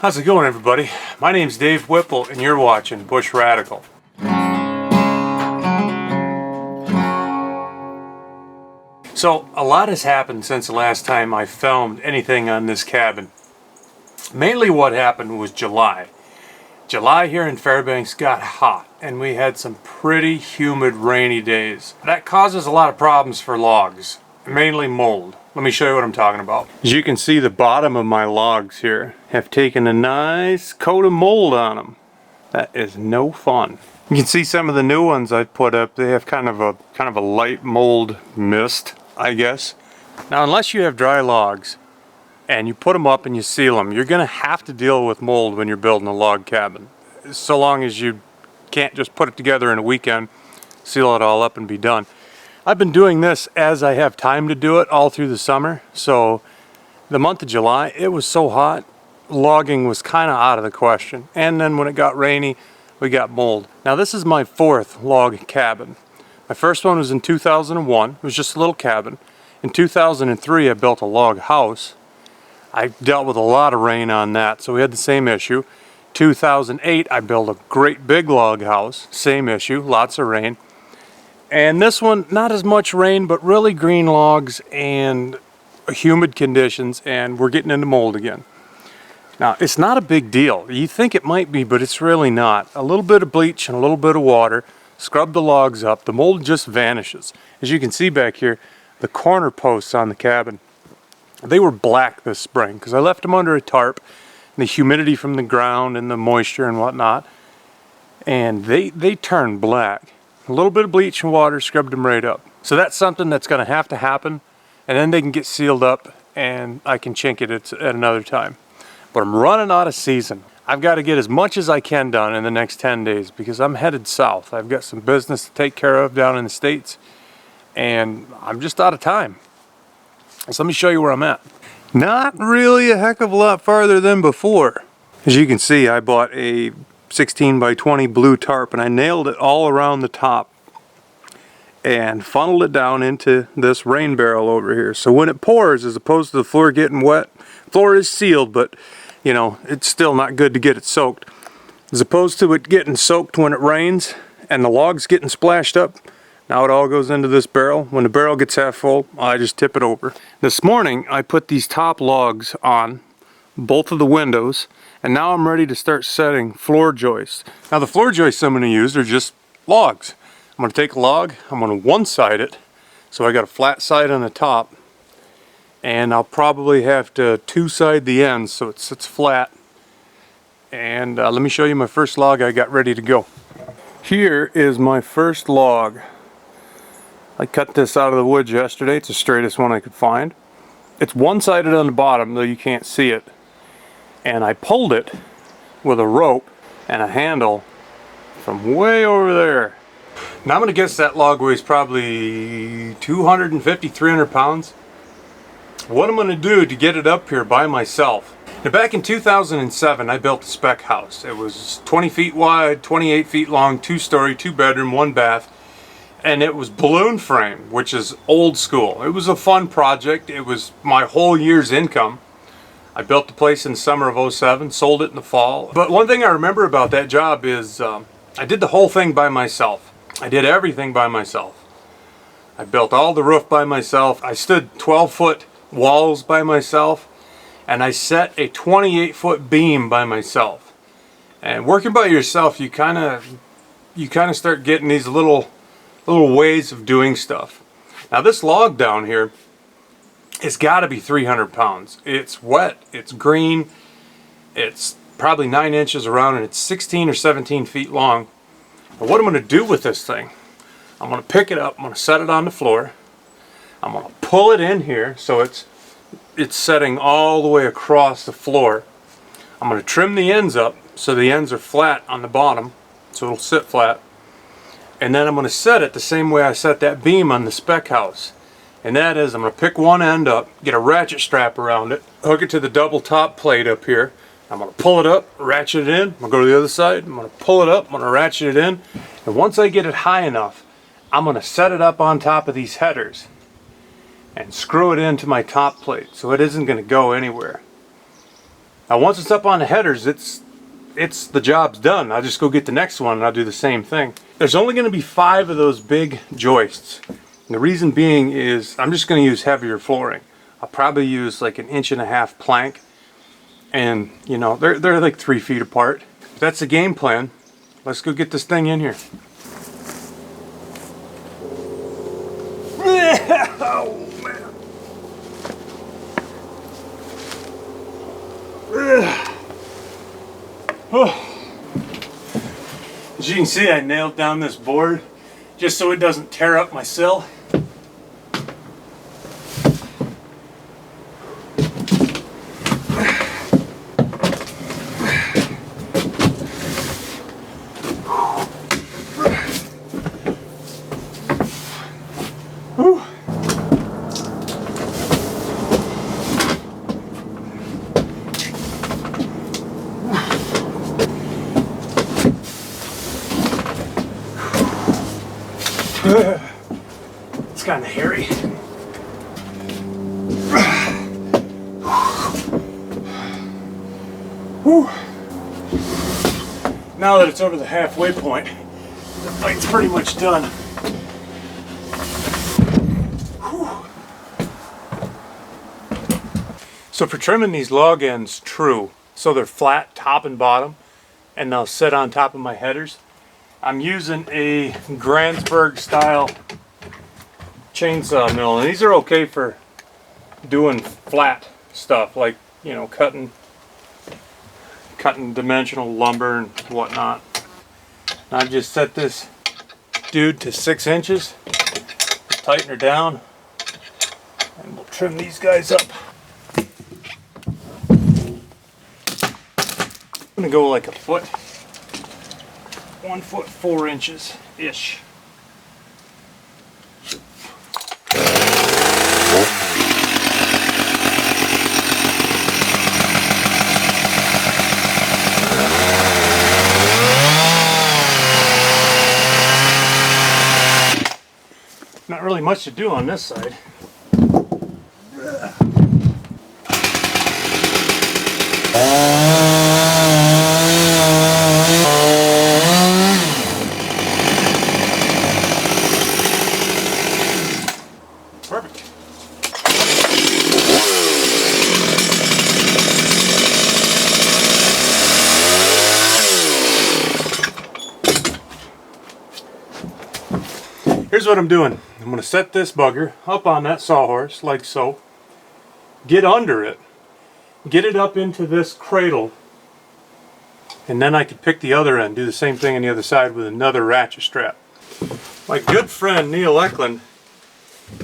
How's it going, everybody? My name's Dave Whipple and you're watching Bush Radical. So a lot has happened since the last time I filmed anything on this cabin. Mainly what happened was July. July here in Fairbanks got hot and we had some pretty humid rainy days. That causes a lot of problems for logs, mainly mold. Let me show you what I'm talking about. As you can see, the bottom of my logs here have taken a nice coat of mold on them. That is no fun. You can see some of the new ones I put up. They have kind of a light mold mist, I guess. Now, unless you have dry logs and you put them up and you seal them, you're gonna have to deal with mold when you're building a log cabin. So long as you can't just put it together in a weekend, seal it all up and be done. I've been doing this as I have time to do it all through the summer. So the month of July, it was so hot, logging was kind of out of the question. And then when it got rainy, we got mold. Now this is my fourth log cabin. My first one was in 2001. It was just a little cabin. In 2003, I built a log house. I dealt with a lot of rain on that, so we had the same issue. 2008, I built a great big log house. Same issue, lots of rain. And this one, not as much rain, but really green logs and humid conditions, and we're getting into mold again. Now, it's not a big deal. You think it might be, but it's really not. A little bit of bleach and a little bit of water, scrub the logs up, the mold just vanishes. As you can see back here, the corner posts on the cabin, they were black this spring because I left them under a tarp, and the humidity from the ground and the moisture and whatnot, and they turned black. A little bit of bleach and water scrubbed them right up. So that's something that's going to happen, and then they can get sealed up and I can chink it at another time. But I'm running out of season. I've got to get as much as I can done in the next 10 days because I'm headed south. I've got some business to take care of down in the States and I'm just out of time. So let me show you where I'm at. Not really a heck of a lot farther than before. As you can see, I bought a 16 by 20 blue tarp and I nailed it all around the top and funneled it down into this rain barrel over here. So when it pours, as opposed to the floor getting wet, floor is sealed, but you know, it's still not good to get it soaked. As opposed to it getting soaked when it rains and the logs getting splashed up, now it all goes into this barrel. When the barrel gets half full, I just tip it over. This morning, I put these top logs on both of the windows, and now I'm ready to start setting floor joists. Now the floor joists I'm going to use are just logs. I'm going to take a log, I'm going to one-side it, so I got a flat side on the top, and I'll probably have to two-side the ends so it sits flat. And let me show you my first log I got ready to go. Here is my first log. I cut this out of the woods yesterday. It's the straightest one I could find. It's one-sided on the bottom, though you can't see it. And I pulled it with a rope and a handle from way over there. Now I'm going to guess that log weighs probably 250, 300 pounds. What I'm going to do to get it up here by myself. Now back in 2007, I built a spec house. It was 20 feet wide, 28 feet long, 2-story, 2-bedroom, 1 bath. And it was balloon frame, which is old school. It was a fun project. It was my whole year's income. I built the place in the summer of '07, sold it in the fall. But one thing I remember about that job is I did the whole thing by myself. I did everything by myself. I built all the roof by myself. I stood 12-foot walls by myself. And I set a 28-foot beam by myself. And working by yourself, you kind of start getting these little ways of doing stuff. Now this log down here, it's got to be 300 pounds. It's wet, it's green, it's probably 9 inches around, and it's 16 or 17 feet long. And what I'm going to do with this thing, I'm going to pick it up, I'm going to set it on the floor, I'm going to pull it in here so it's setting all the way across the floor. I'm going to trim the ends up so the ends are flat on the bottom, so it'll sit flat. And then I'm going to set it the same way I set that beam on the spec house. And that is, I'm going to pick one end up, get a ratchet strap around it, hook it to the double top plate up here. I'm going to pull it up, ratchet it in. I'm going to go to the other side. I'm going to pull it up, I'm going to ratchet it in. And once I get it high enough, I'm going to set it up on top of these headers and screw it into my top plate so it isn't going to go anywhere. Now once it's up on the headers, the job's done. I'll just go get the next one and I'll do the same thing. There's only going to be 5 of those big joists. And the reason being is I'm just going to use heavier flooring. I'll probably use like an 1.5 inch plank, and you know, they're like 3 feet apart. That's the game plan. Let's go get this thing in here. Oh man. As you can see, I nailed down this board just so it doesn't tear up my sill. It's kind of hairy. Whew. Now that it's over the halfway point, the fight's pretty much done. Whew. So for trimming these log ends true, so they're flat top and bottom, and they'll sit on top of my headers, I'm using a Gransberg style chainsaw mill, and these are okay for doing flat stuff, like, you know, cutting dimensional lumber and whatnot. And I've just set this dude to 6 inches, tighten her down, and we'll trim these guys up. I'm gonna go like a foot. 1 foot 4 inches ish. Not really much to do on this side. Perfect. Here's what I'm doing. I'm going to set this bugger up on that sawhorse like so. Get under it. Get it up into this cradle. And then I could pick the other end. Do the same thing on the other side with another ratchet strap. My good friend Neil Eklund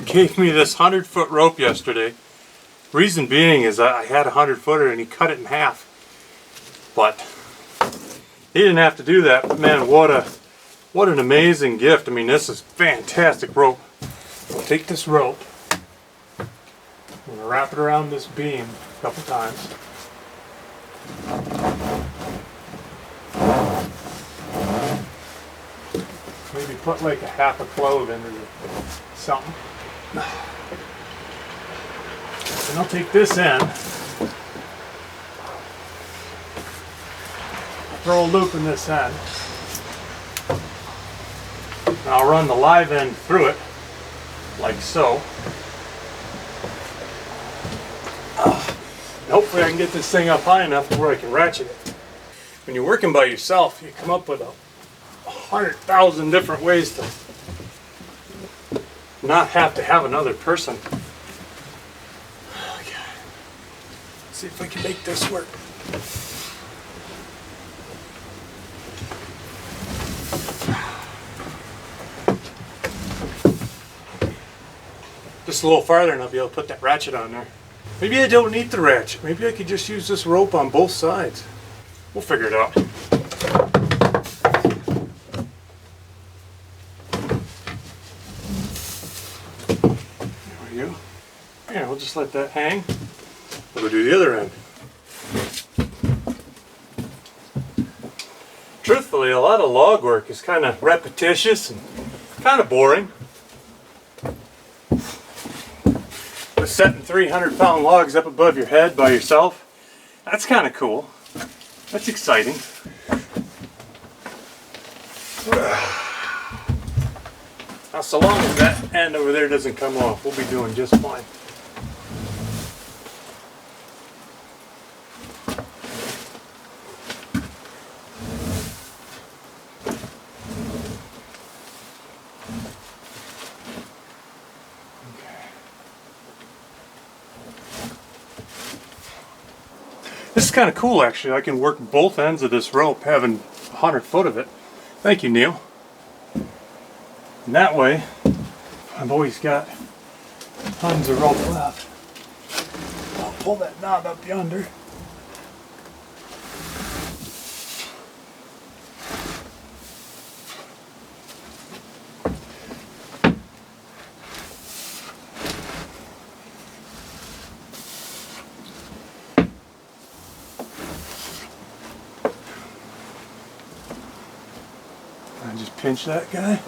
gave me this 100-foot rope yesterday. Reason being is I had a 100-footer and he cut it in half. But he didn't have to do that. But man, what an amazing gift. I mean, this is fantastic rope. I'll take this rope. I'm going to wrap it around this beam a couple times. Maybe put like a half a clove into something. And I'll take this end, throw a loop in this end, and I'll run the live end through it, like so. And hopefully I can get this thing up high enough to where I can ratchet it. When you're working by yourself, you come up with 100,000 different ways to not have to have another person. Okay. Let's see if I can make this work. Just a little farther and I'll be able to put that ratchet on there. Maybe I don't need the ratchet. Maybe I could just use this rope on both sides. We'll figure it out. Yeah, we'll just let that hang. We'll go do the other end. Truthfully, a lot of log work is kind of repetitious and kind of boring. But setting 300-pound logs up above your head by yourself That's kind of cool. That's exciting. Now, so long as that end over there doesn't come off, we'll be doing just fine. This is kind of cool, actually. I can work both ends of this rope, having 100 foot of it. Thank you, Neil. And that way, I've always got tons of rope left. I'll pull that knob up yonder. I just pinch that guy.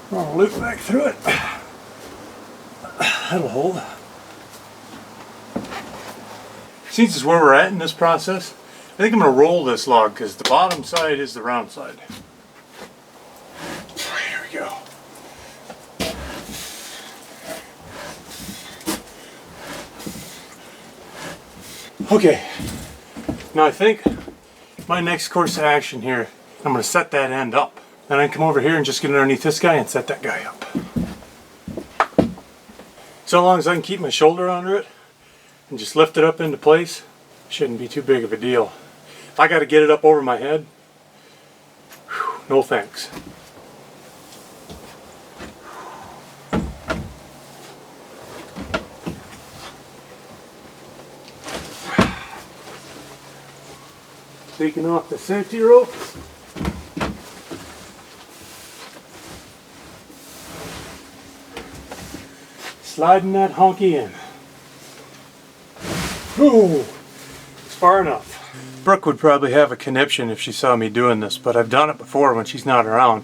I'll loop back through it. That'll hold. Since this is where we're at in this process, I think I'm going to roll this log because the bottom side is the round side. Here we go. Okay, now I think my next course of action here, I'm going to set that end up. Then I can come over here and just get underneath this guy and set that guy up. So long as I can keep my shoulder under it and just lift it up into place, shouldn't be too big of a deal. If I got to get it up over my head, whew, no thanks. Taking off the safety rope. Sliding that honky in. Ooh, it's far enough. Brooke would probably have a conniption if she saw me doing this, but I've done it before when she's not around.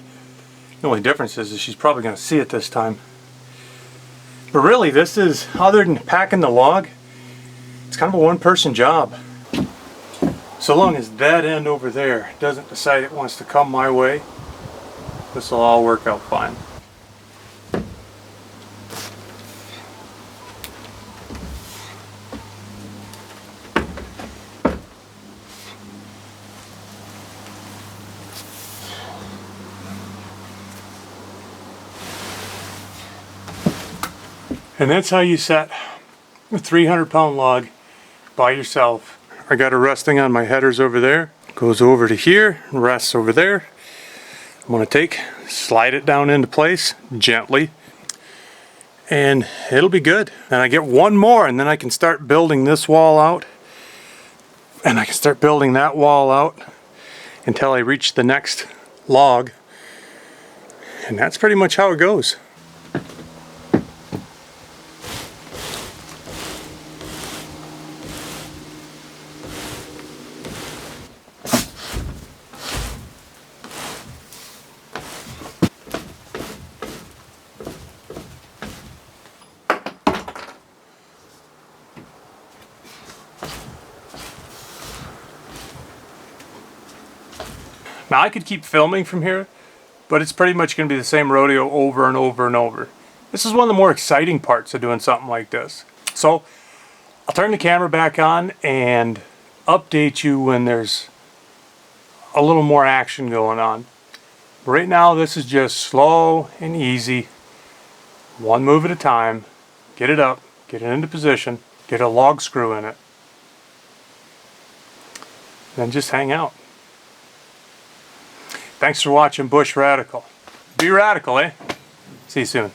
The only difference is she's probably going to see it this time. But really, this is, other than packing the log, it's kind of a one-person job. So long as that end over there doesn't decide it wants to come my way, this will all work out fine. And that's how you set a 300-pound log by yourself. I got it resting on my headers over there. Goes over to here, rests over there. I'm going to slide it down into place gently, and it'll be good. And I get one more, and then I can start building this wall out, and I can start building that wall out until I reach the next log. And that's pretty much how it goes. Now I could keep filming from here, but it's pretty much going to be the same rodeo over and over and over. This is one of the more exciting parts of doing something like this. So I'll turn the camera back on and update you when there's a little more action going on. But right now this is just slow and easy, one move at a time. Get it up, get it into position, get a log screw in it, then just hang out. Thanks for watching Bush Radical. Be radical, eh? See you soon.